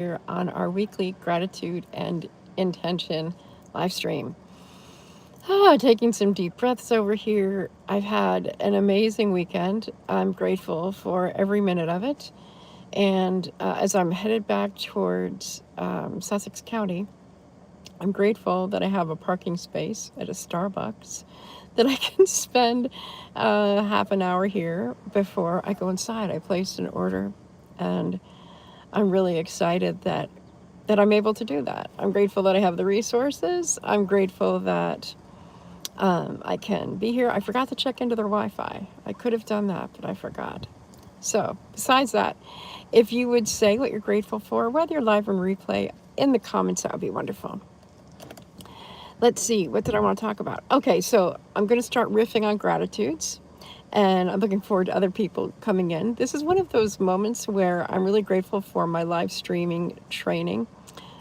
here on our weekly gratitude and intention live stream. Taking some deep breaths over here. I've had an amazing weekend. I'm grateful for every minute of it. And as I'm headed back towards Sussex County, I'm grateful that I have a parking space at a Starbucks that I can spend half an hour here before I go inside. I placed an order, and I'm really excited that I'm able to do that. I'm grateful that I have the resources. I'm grateful that I can be here. I forgot to check into their Wi-Fi. I could have done that, but I forgot. So, besides that, if you would say what you're grateful for, whether you're live or replay, in the comments, that would be wonderful. Let's see, what did I want to talk about? Okay, so I'm going to start riffing on gratitudes, and I'm looking forward to other people coming in. This is one of those moments where I'm really grateful for my live streaming training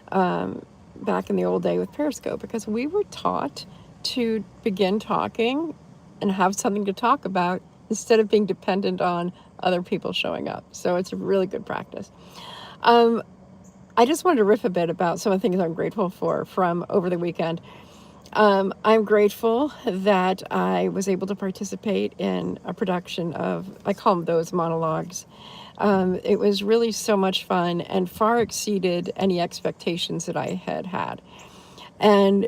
back in the old day with Periscope, because we were taught to begin talking and have something to talk about instead of being dependent on other people showing up. So it's a really good practice. I just wanted to riff a bit about some of the things I'm grateful for from over the weekend. I'm grateful that I was able to participate in a production of, I call them those monologues. It was really so much fun and far exceeded any expectations that I had had. And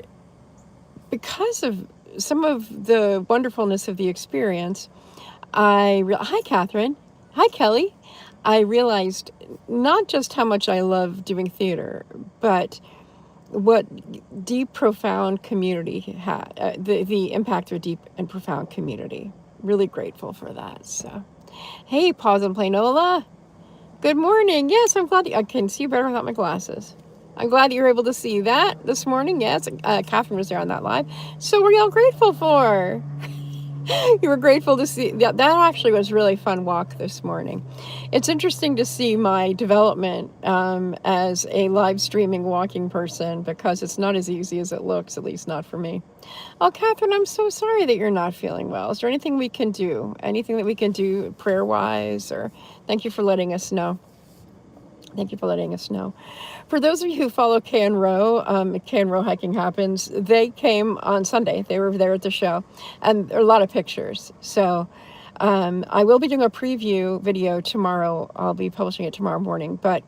because of some of the wonderfulness of the experience, hi, Catherine. Hi, Kelly. I realized not just how much I love doing theater, but what deep, profound community had, the impact of a deep and profound community. Really grateful for that. So, hey, Pause and Planola. Good morning. Yes, I'm glad I can see you better without my glasses. I'm glad you were able to see that this morning. Yes, Catherine was there on that live. So, what are y'all grateful for? You were grateful to see that. That actually was really fun walk this morning. It's interesting to see my development as a live streaming walking person, because it's not as easy as it looks, at least not for me. Oh, Catherine, I'm so sorry that you're not feeling well. Is there anything we can do? Anything that we can do prayer wise? Or thank you for letting us know. Thank you for letting us know. For those of you who follow K and Row Hiking Happens, they came on Sunday. They were there at the show, and there are a lot of pictures. So I will be doing a preview video tomorrow. I'll be publishing it tomorrow morning, but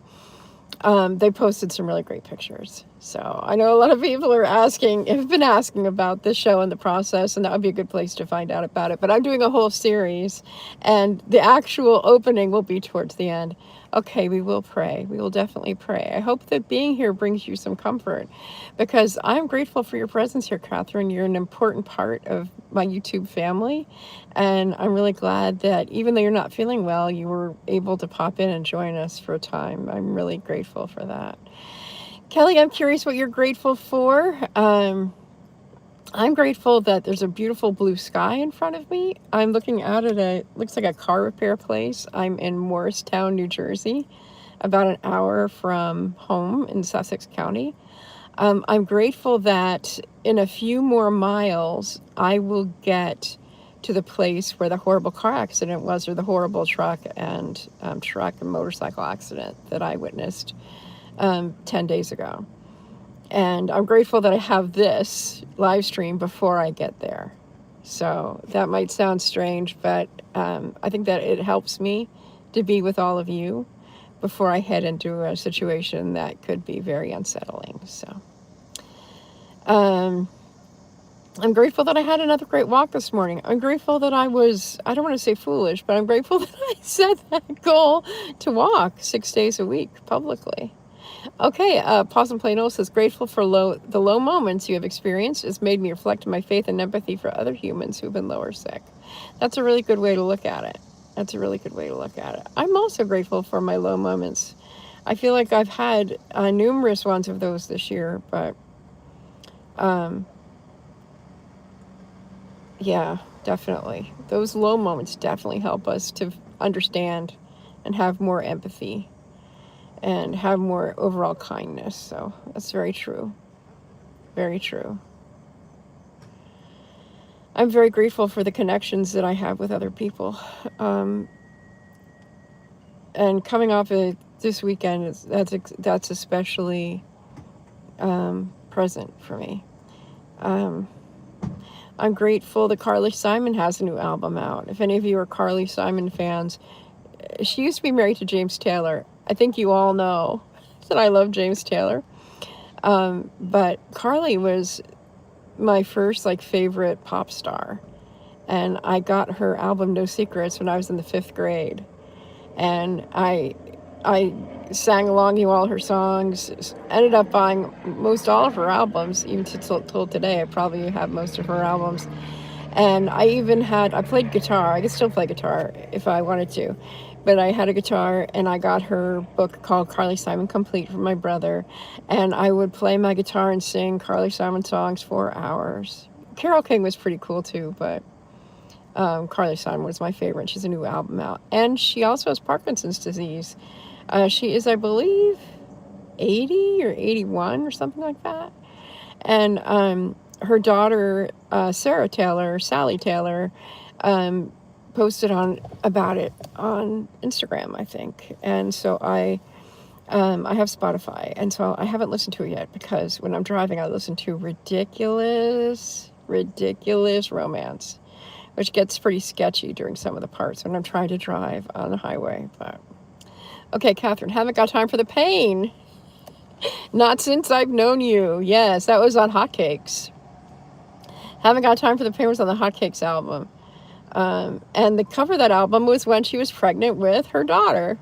they posted some really great pictures. So I know a lot of people have been asking about this show and the process, and that would be a good place to find out about it. But I'm doing a whole series, and the actual opening will be towards the end. Okay, we will pray. We will definitely pray. I hope that being here brings you some comfort, because I'm grateful for your presence here, Catherine. You're an important part of my YouTube family, and I'm really glad that even though you're not feeling well, you were able to pop in and join us for a time. I'm really grateful for that. Kelly, I'm curious what you're grateful for. I'm grateful that there's a beautiful blue sky in front of me. I'm looking out at looks like a car repair place. I'm in Morristown, New Jersey, about an hour from home in Sussex County. I'm grateful that in a few more miles, I will get to the place where the horrible car accident was, or the horrible truck and motorcycle accident that I witnessed 10 days ago. And I'm grateful that I have this live stream before I get there. So that might sound strange, but I think that it helps me to be with all of you before I head into a situation that could be very unsettling. So I'm grateful that I had another great walk this morning. I'm grateful that I don't want to say foolish, but I'm grateful that I set that goal to walk 6 days a week publicly. Okay, Possum Plano says, grateful for the low moments you have experienced. It's made me reflect on my faith and empathy for other humans who've been low or sick. That's a really good way to look at it. I'm also grateful for my low moments. I feel like I've had numerous ones of those this year, but yeah, definitely. Those low moments definitely help us to understand and have more empathy and have more overall kindness. So that's very true. Very true. I'm very grateful for the connections that I have with other people. And coming off a this weekend that's especially present for me. Um, I'm grateful that Carly Simon has a new album out. If any of you are Carly Simon fans, she used to be married to James Taylor. I think you all know that I love James Taylor. But Carly was my first like favorite pop star. And I got her album No Secrets when I was in the 5th grade. And I sang along to all her songs, ended up buying most all of her albums, even till today. I probably have most of her albums. And I played guitar. I could still play guitar if I wanted to. But I had a guitar, and I got her book called Carly Simon Complete from my brother. And I would play my guitar and sing Carly Simon songs for hours. Carole King was pretty cool too, but Carly Simon was my favorite. She's a new album out. And she also has Parkinson's disease. She is, I believe, 80 or 81 or something like that. And her daughter, Sally Taylor, posted about it on Instagram, I think. And so I have Spotify, and so I haven't listened to it yet, because when I'm driving, I listen to ridiculous romance, which gets pretty sketchy during some of the parts when I'm trying to drive on the highway. But okay, Catherine, haven't got time for the pain. Not since I've known you. Yes, that was on Hotcakes. Haven't got time for the pain was on the Hotcakes album. And the cover of that album was when she was pregnant with her daughter.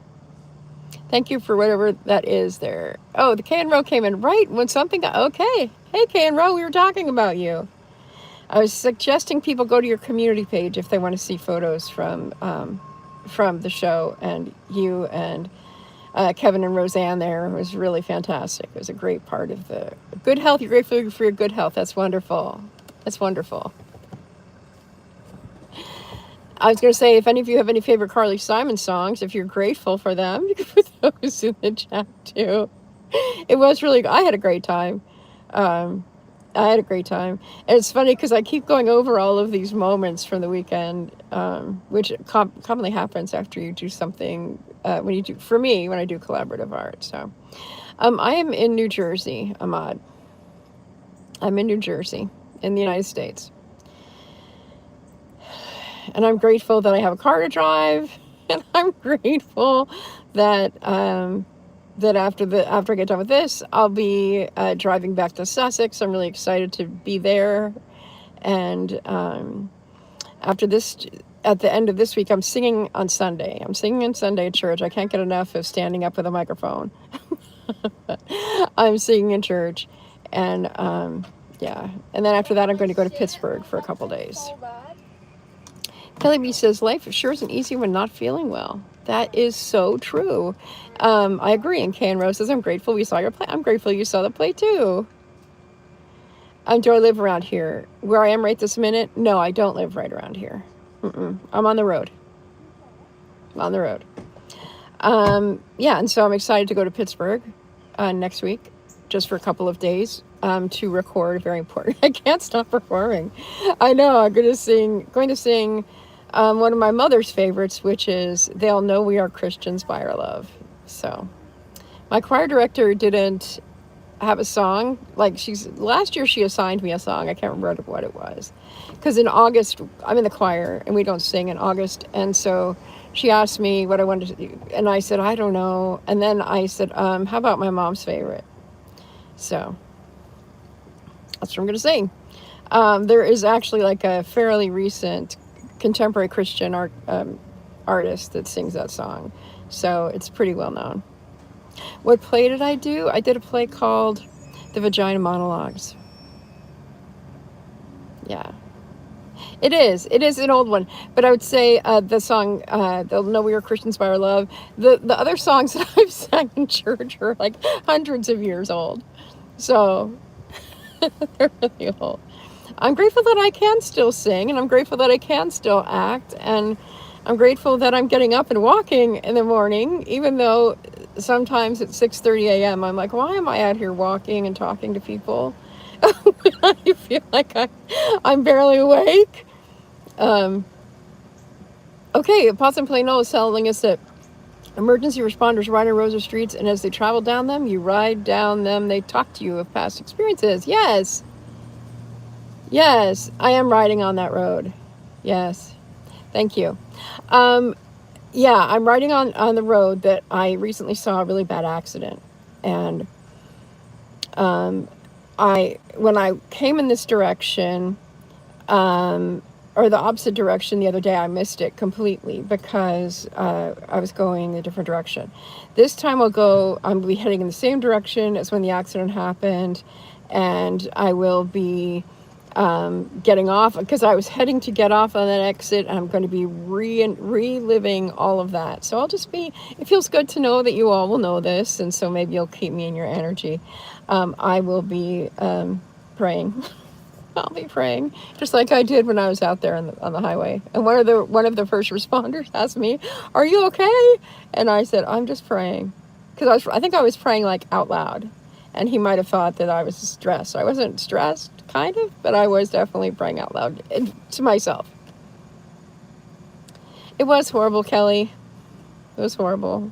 Thank you for whatever that is there. Oh, the K and Row came in right when something got, okay. Hey, K and Row, we were talking about you. I was suggesting people go to your community page if they want to see photos from the show, and you and Kevin and Roseanne there. It was really fantastic. It was a great part of the good health. You're grateful for your good health. That's wonderful. That's wonderful. I was going to say, if any of you have any favorite Carly Simon songs, if you're grateful for them, you can put those in the chat too. It was really, I had a great time. And it's funny because I keep going over all of these moments from the weekend, which commonly happens after you do something, when I do collaborative art. So I am in New Jersey, Ahmad. I'm in New Jersey, in the United States. And I'm grateful that I have a car to drive, and I'm grateful that that after I get done with this, I'll be driving back to Sussex. I'm really excited to be there. And after this, at the end of this week, I'm singing on Sunday. I'm singing on Sunday at church. I can't get enough of standing up with a microphone. I'm singing in church, and yeah. And then after that, I'm going to go to Pittsburgh for a couple days. Kelly B says, life sure isn't easy when not feeling well. That is so true. I agree. And Kay and Rose says, I'm grateful we saw your play. I'm grateful you saw the play too. Do I live around here? Where I am right this minute? No, I don't live right around here. I'm on the road. Yeah, and so I'm excited to go to Pittsburgh next week, just for a couple of days, to record. Very important. I can't stop performing. I know. I'm going to sing one of my mother's favorites, which is They'll Know We Are Christians by Our Love. So my choir director didn't have a song. Last year she assigned me a song. I can't remember what it was. Because in August, I'm in the choir and we don't sing in August. And so she asked me what I wanted to do. And I said, I don't know. And then I said, how about my mom's favorite? So that's what I'm going to sing. There is actually a fairly recent contemporary Christian artist that sings that song. So it's pretty well known. What play did I do? I did a play called The Vagina Monologues. Yeah. It is an old one. But I would say the song, They'll Know We Are Christians by Our Love, the other songs that I've sang in church are hundreds of years old. So they're really old. I'm grateful that I can still sing, and I'm grateful that I can still act, and I'm grateful that I'm getting up and walking in the morning, even though sometimes at 6:30 a.m. I'm like, why am I out here walking and talking to people? I feel like I'm barely awake. Okay, Pots and Plano is telling us that Emergency responders ride on roads or streets, and as they travel down them, you ride down them. They talk to you of past experiences. Yes. Yes, I am riding on that road. Yes. Thank you. Um, yeah, I'm riding on the road that I recently saw a really bad accident. And um, when I came in this direction, or the opposite direction the other day, I missed it completely because I was going a different direction. This time I'm be heading in the same direction as when the accident happened, and I will be getting off because I was heading to get off on that exit, and I'm going to be reliving all of that. So it feels good to know that you all will know this, and so maybe you'll keep me in your energy. I will be praying. I'll be praying, just like I did when I was out there on the highway. And one of the first responders asked me, "Are you okay?" And I said, "I'm just praying," because I think I was praying like out loud, and he might have thought that I was stressed. I wasn't stressed, kind of, but I was definitely praying out loud to myself. It was horrible, Kelly. It was horrible.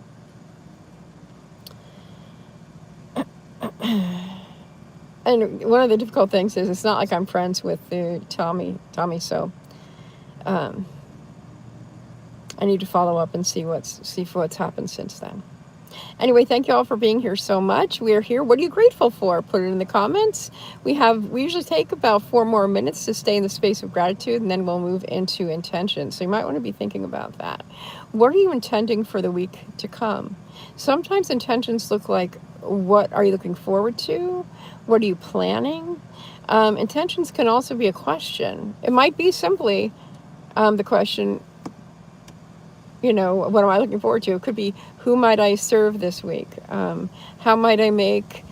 And one of the difficult things is it's not like I'm friends with Tommy, so I need to follow up and see what's happened since then. Anyway, thank you all for being here so much. We are here. What are you grateful for? Put it in the comments. We usually take about 4 more minutes to stay in the space of gratitude, and then we'll move into intention. So you might want to be thinking about that. What are you intending for the week to come? Sometimes intentions look like, what are you looking forward to? What are you planning? Intentions can also be a question. It might be simply the question, what am I looking forward to? It could be, who might I serve this week? How might I make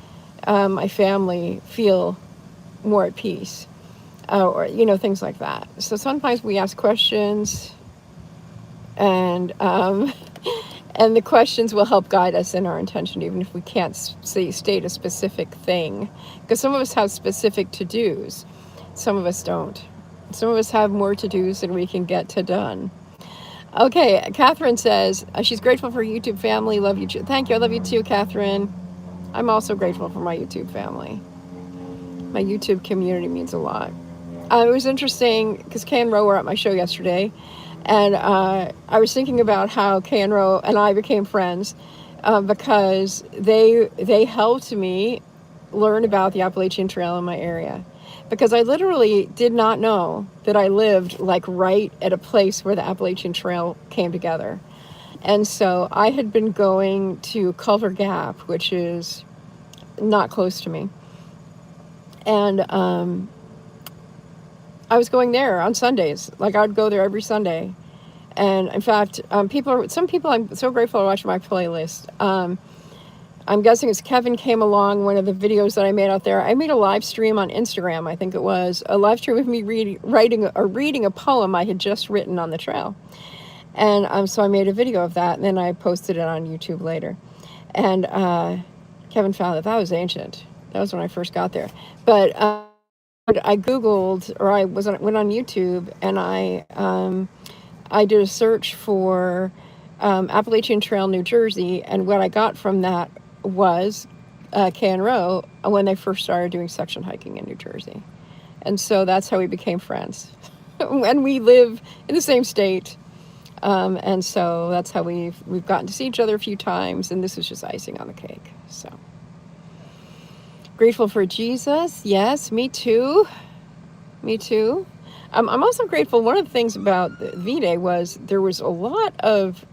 my family feel more at peace? Or things like that. So sometimes we ask questions, and and the questions will help guide us in our intention, even if we can't state a specific thing. Because some of us have specific to-dos. Some of us don't. Some of us have more to-dos than we can get to done. Okay, Catherine says she's grateful for YouTube family. Love you too. Thank you. I love you too, Catherine. I'm also grateful for my YouTube family. My YouTube community means a lot. It was interesting because Kay and Ro were at my show yesterday, and I was thinking about how Kay and Ro and I became friends because they helped me learn about the Appalachian Trail in my area. Because I literally did not know that I lived like right at a place where the Appalachian Trail came together. And so I had been going to Culver Gap, which is not close to me. And I was going there on Sundays. Like, I would go there every Sunday. And in fact, some people I'm so grateful to watch my playlist. I'm guessing it's Kevin came along, one of the videos that I made out there. I made a live stream on Instagram, I think it was. A live stream of me reading a poem I had just written on the trail. And so I made a video of that, and then I posted it on YouTube later. And Kevin found that was ancient. That was when I first got there. But I Googled, or went on YouTube, and I did a search for Appalachian Trail, New Jersey, and what I got from that was Kay and Ro when they first started doing section hiking in New Jersey. And so that's how we became friends. And we live in the same state. And so that's how we've gotten to see each other a few times, and this is just icing on the cake. So grateful for Jesus. Yes, me too. Me too. I'm also grateful. One of the things about the V-Day was there was a lot of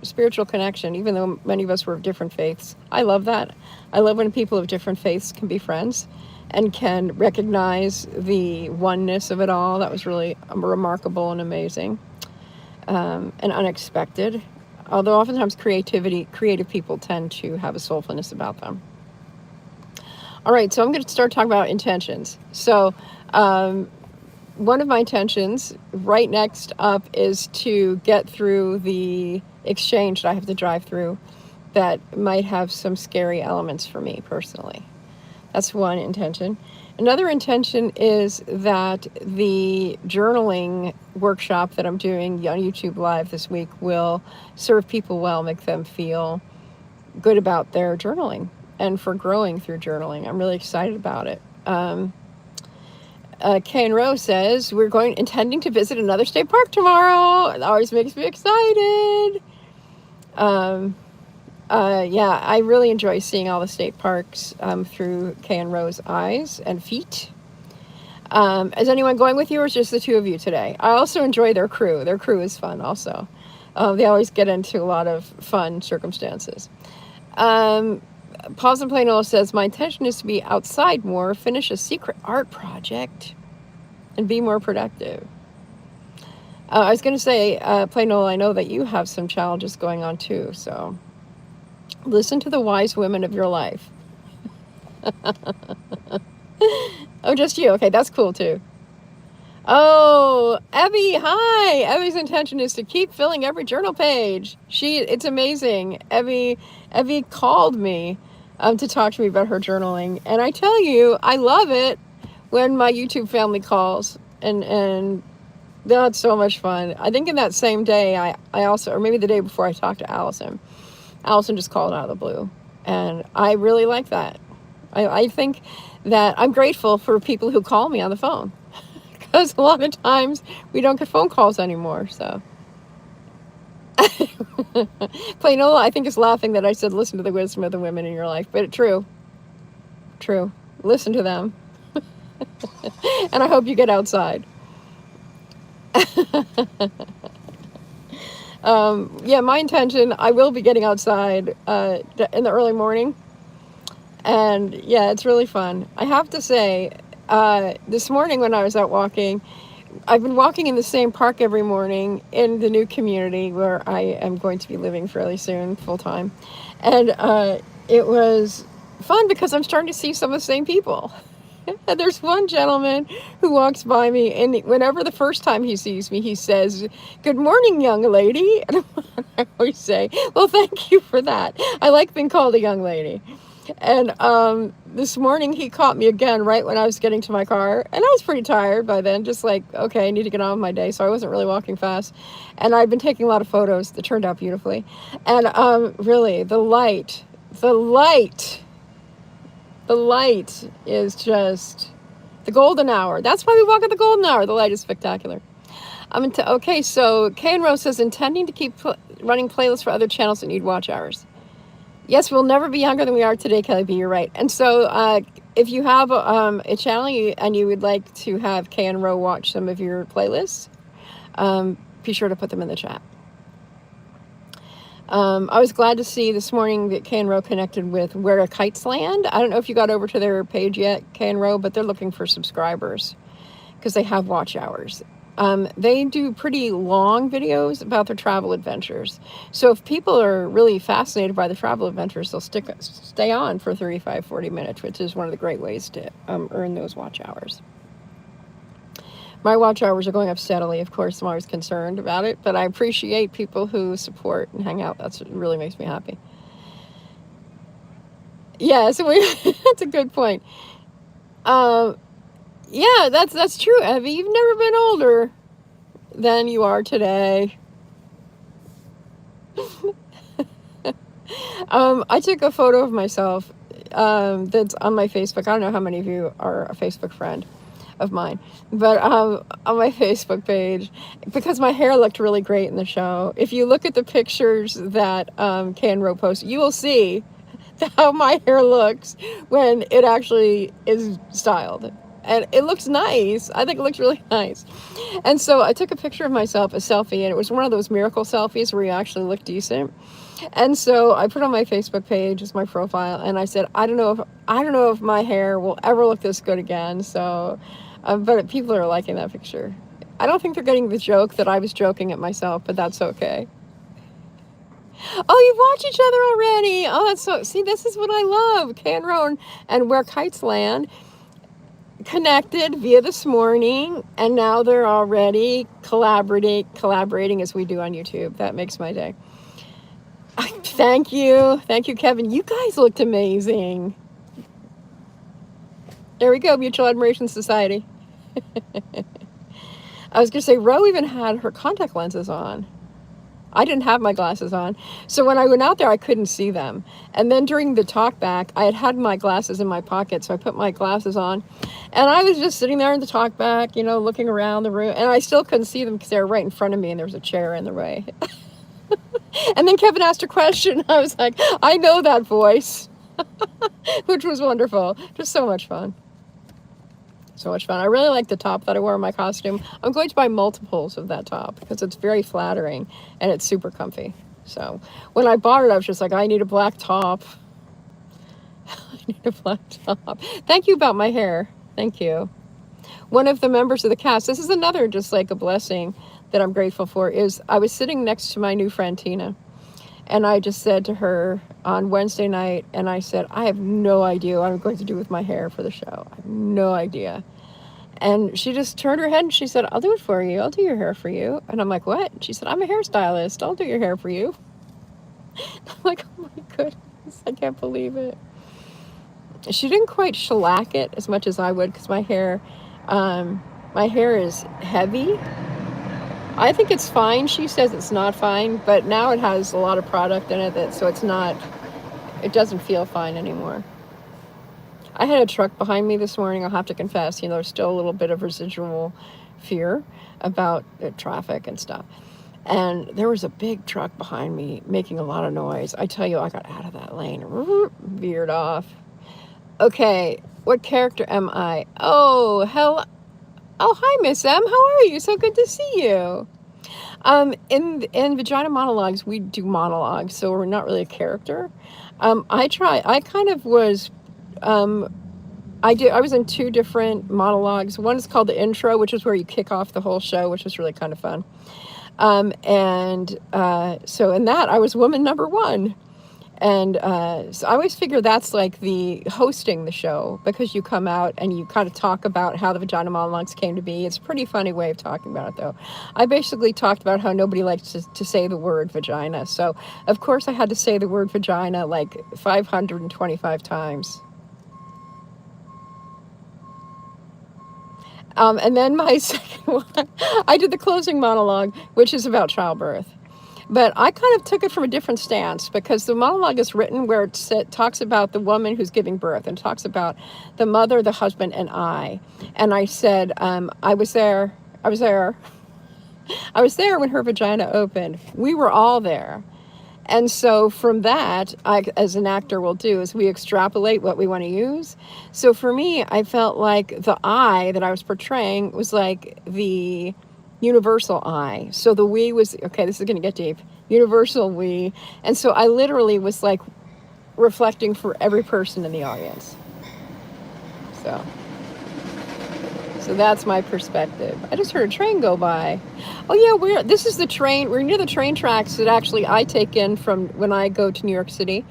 spiritual connection, even though many of us were of different faiths. I love that. I love when people of different faiths can be friends and can recognize the oneness of it all. That was really remarkable and amazing and unexpected. Although oftentimes creative people tend to have a soulfulness about them. All right, so I'm going to start talking about intentions. So one of my intentions right next up is to get through the exchange that I have to drive through that might have some scary elements for me personally. That's one intention. Another intention is that the journaling workshop that I'm doing on YouTube Live this week will serve people well, make them feel good about their journaling and for growing through journaling. I'm really excited about it. Kane Rose says, we're intending to visit another state park tomorrow. It always makes me excited. Yeah, I really enjoy seeing all the state parks through Kane Rose's eyes and feet. Is anyone going with you, or is just the two of you today? I also enjoy their crew. Their crew is fun also. They always get into a lot of fun circumstances. Pause and Plain Old says, my intention is to be outside more, finish a secret art project, and be more productive. I was going to say, Plain Old, I know that you have some challenges going on too, so listen to the wise women of your life. Oh, just you. Okay, that's cool too. Oh, Evie, hi. Evie's intention is to keep filling every journal page. It's amazing. Evie called me to talk to me about her journaling. And I tell you, I love it when my YouTube family calls, and that's so much fun. I think in that same day, I also, or maybe the day before, I talked to Allison. Allison just called out of the blue, and I really like that. I think that I'm grateful for people who call me on the phone, because a lot of times we don't get phone calls anymore. So Plain old, I think, is laughing that I said listen to the wisdom of the women in your life, but true, listen to them. And I hope you get outside. Yeah, my intention, I will be getting outside in the early morning. And yeah, it's really fun. I have to say, this morning when I was out walking, I've been walking in the same park every morning in the new community where I am going to be living fairly soon, full time. And it was fun because I'm starting to see some of the same people. And there's one gentleman who walks by me, and whenever the first time he sees me, he says, "Good morning, young lady." And I always say, "Well, thank you for that. I like being called a young lady." And this morning he caught me again right when I was getting to my car, and I was pretty tired by then, just like, okay, I need to get on with my day, so I wasn't really walking fast. And I'd been taking a lot of photos that turned out beautifully. And really, the light is just the golden hour. That's why we walk at the golden hour. The light is spectacular. Okay, so Kane Rose says, intending to keep running playlists for other channels that need watch hours. Yes, we'll never be younger than we are today, Kelly B. You're right. And so if you have a channel and you would like to have Kane Rose watch some of your playlists, be sure to put them in the chat. I was glad to see this morning that Kane Rose connected with Where Kites Land. I don't know if you got over to their page yet, Kane Rose, but they're looking for subscribers because they have watch hours. They do pretty long videos about their travel adventures. So if people are really fascinated by the travel adventures, they'll stay on for 35, 40 minutes, which is one of the great ways to earn those watch hours. My watch hours are going up steadily. Of course, I'm always concerned about it, but I appreciate people who support and hang out. That's what really makes me happy. Yeah, so that's a good point. Yeah, that's true, Evie. You've never been older than you are today. I took a photo of myself that's on my Facebook. I don't know how many of you are a Facebook friend of mine, but on my Facebook page, because my hair looked really great in the show. If you look at the pictures that Kane Rose posted, you will see how my hair looks when it actually is styled. And it looks nice. I think it looks really nice. And so I took a picture of myself, a selfie, and it was one of those miracle selfies where you actually look decent. And so I put on my Facebook page as my profile, and I said, I don't know if my hair will ever look this good again. So, but people are liking that picture. I don't think they're getting the joke that I was joking at myself, but that's okay. Oh, you've watched each other already. Oh, that's so. See, this is what I love. Kane Rose and Where Kites Land connected via This Morning, and now they're already collaborating as we do on YouTube. That makes my day. Thank you, Kevin. You guys looked amazing. There we go, Mutual Admiration Society. I was going to say, Ro even had her contact lenses on. I didn't have my glasses on. So when I went out there, I couldn't see them. And then during the talk back, I had my glasses in my pocket. So I put my glasses on. And I was just sitting there in the talk back, looking around the room. And I still couldn't see them because they were right in front of me and there was a chair in the way. And then Kevin asked a question. I was like, I know that voice, which was wonderful. Just so much fun. So much fun. I really like the top that I wore in my costume. I'm going to buy multiples of that top because it's very flattering and it's super comfy. So when I bought it, I was just like, I need a black top. I need a black top. Thank you about my hair. Thank you. One of the members of the cast, this is another just like a blessing that I'm grateful for, is I was sitting next to my new friend Tina. And I just said to her on Wednesday night, and I said, I have no idea what I'm going to do with my hair for the show. I have no idea. And she just turned her head and she said, I'll do it for you. I'll do your hair for you. And I'm like, what? She said, I'm a hairstylist. I'll do your hair for you. I'm like, oh my goodness, I can't believe it. She didn't quite shellac it as much as I would because my hair is heavy. I think it's fine. She says it's not fine, but now it has a lot of product in it, so it doesn't feel fine anymore. I had a truck behind me this morning, I'll have to confess. There's still a little bit of residual fear about traffic and stuff. And there was a big truck behind me making a lot of noise. I tell you, I got out of that lane, veered off. Okay, what character am I? Oh, hello. Oh, hi, Miss M. How are you? So good to see you. In Vagina Monologues, we do monologues, so we're not really a character. I was in 2 different monologues. One is called the intro, which is where you kick off the whole show, which was really kind of fun. So in that, I was woman number 1. And so I always figure that's like the hosting the show, because you come out and you kind of talk about how the Vagina Monologues came to be. It's a pretty funny way of talking about it, though. I basically talked about how nobody likes to say the word vagina. So, of course, I had to say the word vagina like 525 times. And then my second one, I did the closing monologue, which is about childbirth. But I kind of took it from a different stance, because the monologue is written where it talks about the woman who's giving birth, and talks about the mother, the husband, and I. And I said, I was there when her vagina opened. We were all there. And so from that, as an actor will do, is we extrapolate what we want to use. So for me, I felt like the I that I was portraying was like the universal I. So the we was, okay, this is going to get deep, universal we. And so I literally was like reflecting for every person in the audience. So that's my perspective. I just heard a train go by. Oh yeah, this is the train. We're near the train tracks that actually I take in from when I go to New York City.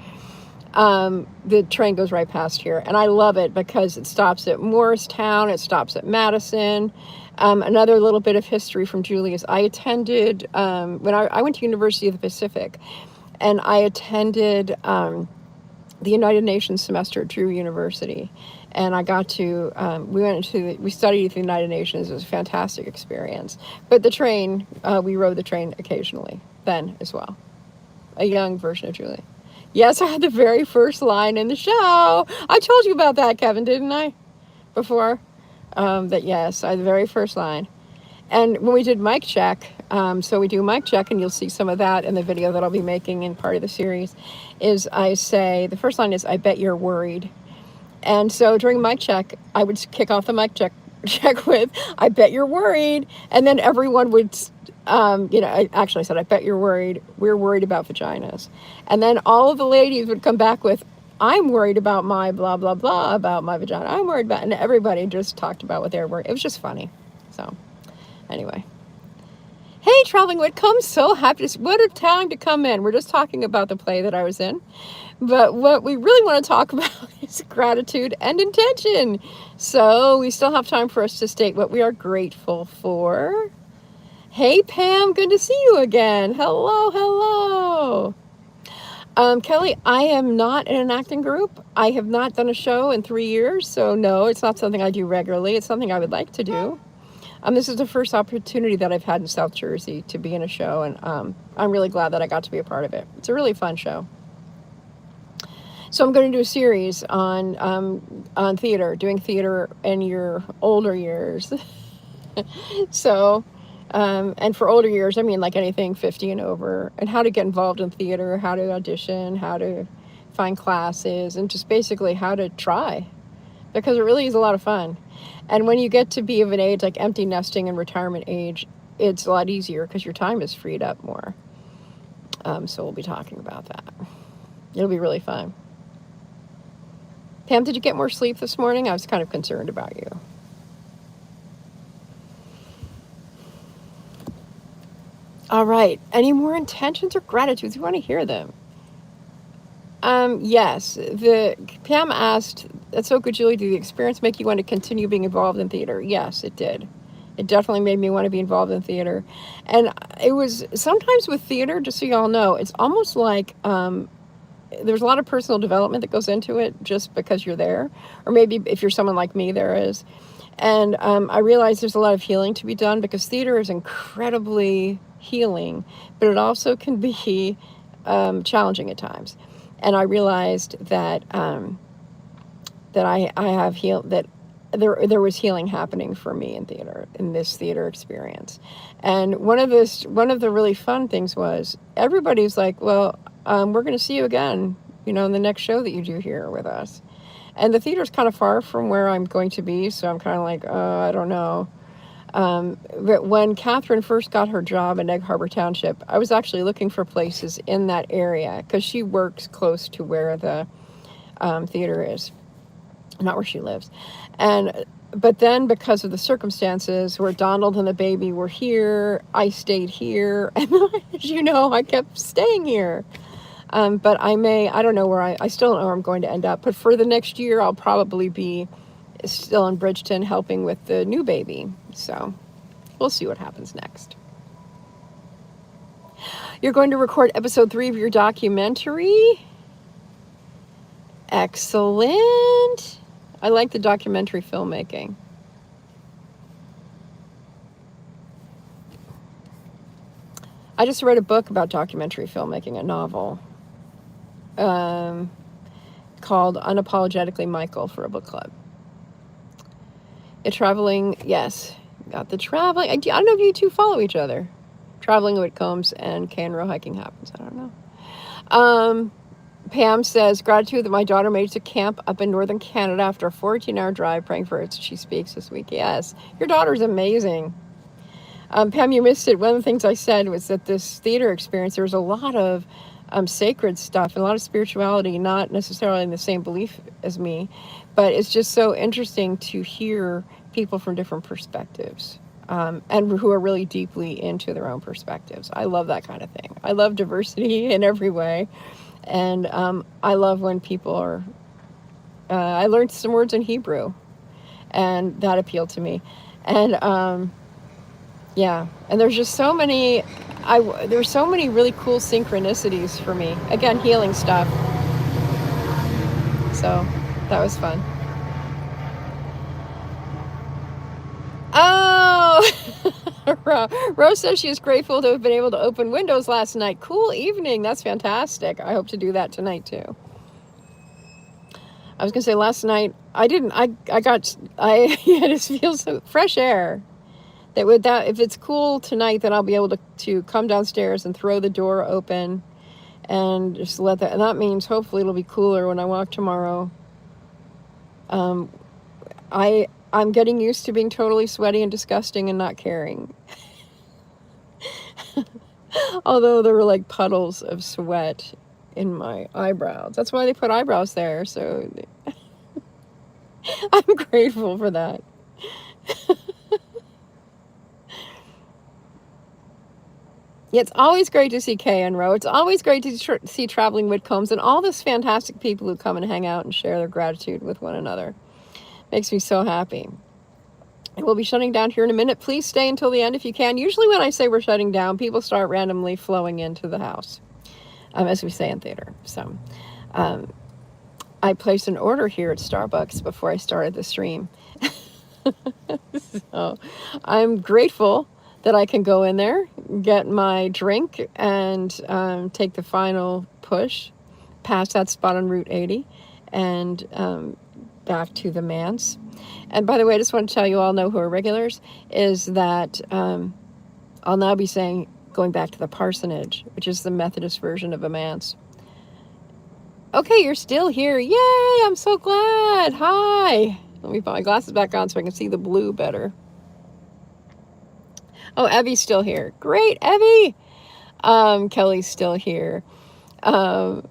The train goes right past here, and I love it because it stops at Morristown, it stops at Madison. Another little bit of history from Julie is I attended, when I went to University of the Pacific, and I attended the United Nations semester at Drew University. And I got to, we studied at the United Nations. It was a fantastic experience. But the train, we rode the train occasionally then as well. A young version of Julie. Yes, I had the very first line in the show. I told you about that, Kevin, didn't I? Before? That yes, I had the very first line. And when we did mic check, so we do mic check, and you'll see some of that in the video that I'll be making in part of the series, is I say, the first line is, I bet you're worried. And so during mic check, I would kick off the mic check with, I bet you're worried. And then everyone would, I said, I bet you're worried. We're worried about vaginas. And then all of the ladies would come back with, I'm worried about my blah, blah, blah about my vagina. I'm worried about, and everybody just talked about what they were worried. It was just funny. So anyway. Hey, Traveling Whitcomb, so happy to, what a time to come in. We're just talking about the play that I was in. But what we really want to talk about is gratitude and intention. So we still have time for us to state what we are grateful for. Hey, Pam, good to see you again. Hello, hello. Kelly, I am not in an acting group. I have not done a show in 3 years, so no, it's not something I do regularly. It's something I would like to do. This is the first opportunity that I've had in South Jersey to be in a show, and I'm really glad that I got to be a part of it. It's a really fun show. So I'm going to do a series on theater, doing theater in your older years. So, and for older years, I mean like anything 50 and over, and how to get involved in theater, how to audition, how to find classes, and just basically how to try, because it really is a lot of fun. And when you get to be of an age like empty nesting and retirement age, it's a lot easier because your time is freed up more. So we'll be talking about that. It'll be really fun. Pam, did you get more sleep this morning? I was kind of concerned about you. All right. Any more intentions or gratitudes? We want to hear them. Yes. Pam asked, "That's so good, Julie. Did the experience make you want to continue being involved in theater?" Yes, it did. It definitely made me want to be involved in theater. And it was sometimes with theater, just so y'all know, it's almost like there's a lot of personal development that goes into it just because you're there. Or maybe if you're someone like me, there is. And I realize there's a lot of healing to be done because theater is incredibly healing, but it also can be challenging at times. And I realized that that I have healed, that there was healing happening for me in theater, in this theater experience. And one of the really fun things was everybody's like, "Well, we're going to see you again, in the next show that you do here with us." And the theater's kind of far from where I'm going to be, so I'm kind of like, I don't know. But when Catherine first got her job in Egg Harbor Township, I was actually looking for places in that area because she works close to where the theater is, not where she lives. But then because of the circumstances where Donald and the baby were here, I stayed here, and as you know, I kept staying here. But I don't know where I still don't know where I'm going to end up. But for the next year, I'll probably be still in Bridgeton helping with the new baby. So we'll see what happens next. You're going to record episode 3 of your documentary. Excellent. I like the documentary filmmaking. I just read a book about documentary filmmaking, a novel. Called Unapologetically Michael for a book club. Traveling, yes, got the traveling. I don't know if you two follow each other. Traveling Whitcombs and Canro Hiking Happens. I don't know. Pam says, "Gratitude that my daughter made it to camp up in northern Canada after a 14-hour drive, praying for her as she speaks this week." Yes, your daughter's amazing. Pam, you missed it. One of the things I said was that this theater experience, there was a lot of sacred stuff and a lot of spirituality, not necessarily in the same belief as me, but it's just so interesting to hear people from different perspectives, and who are really deeply into their own perspectives. I love that kind of thing. I love diversity in every way, and I love when people are I learned some words in Hebrew, and that appealed to me. And yeah, and there's just so many there's so many really cool synchronicities for me. Again, healing stuff. So that was fun. Oh, Rose says she is grateful to have been able to open windows last night. Cool evening. That's fantastic. I hope to do that tonight too. I was gonna say last night I didn't. I just feel so fresh air. If it's cool tonight, then I'll be able to come downstairs and throw the door open and just let that. And that means hopefully it'll be cooler when I walk tomorrow. I'm getting used to being totally sweaty and disgusting and not caring. Although there were like puddles of sweat in my eyebrows. That's why they put eyebrows there. So I'm grateful for that. Yeah, it's always great to see Kay and Ro. It's always great to see Traveling Whitcombs and all these fantastic people who come and hang out and share their gratitude with one another. Makes me so happy. And we'll be shutting down here in a minute. Please stay until the end if you can. Usually when I say we're shutting down, people start randomly flowing into the house. as we say in theater. So I placed an order here at Starbucks before I started the stream. So I'm grateful that I can go in there, get my drink, and take the final push past that spot on Route 80 and back to the manse. And by the way, I just want to tell you all know who are regulars is that I'll now be saying going back to the parsonage, which is the Methodist version of a manse. Okay, you're still here. Yay, I'm so glad. Hi. Let me put my glasses back on so I can see the blue better. Oh, Evie's still here. Great, Evie. Kelly's still here. Kelly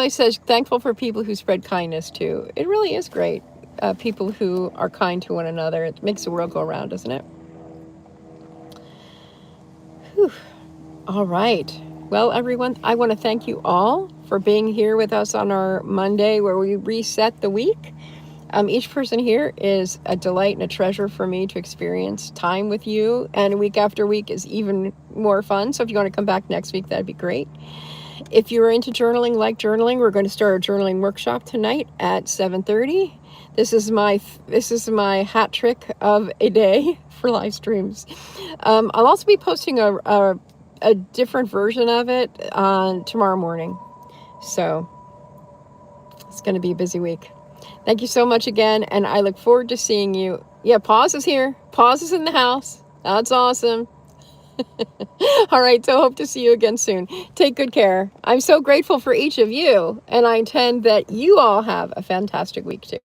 says, thankful for people who spread kindness too. It really is great. People who are kind to one another. It makes the world go around, doesn't it? Whew. All right. Well, everyone, I want to thank you all for being here with us on our Monday where we reset the week. Each person here is a delight and a treasure for me to experience time with you. And week after week is even more fun. So if you want to come back next week, that'd be great. If you're into journaling, like journaling, we're going to start a journaling workshop tonight at 7:30. This is my hat trick of a day for live streams. I'll also be posting a different version of it on tomorrow morning. So it's going to be a busy week. Thank you so much again, and I look forward to seeing you. Yeah, Pause is here. Pause is in the house. That's awesome. All right, so hope to see you again soon. Take good care. I'm so grateful for each of you, and I intend that you all have a fantastic week too.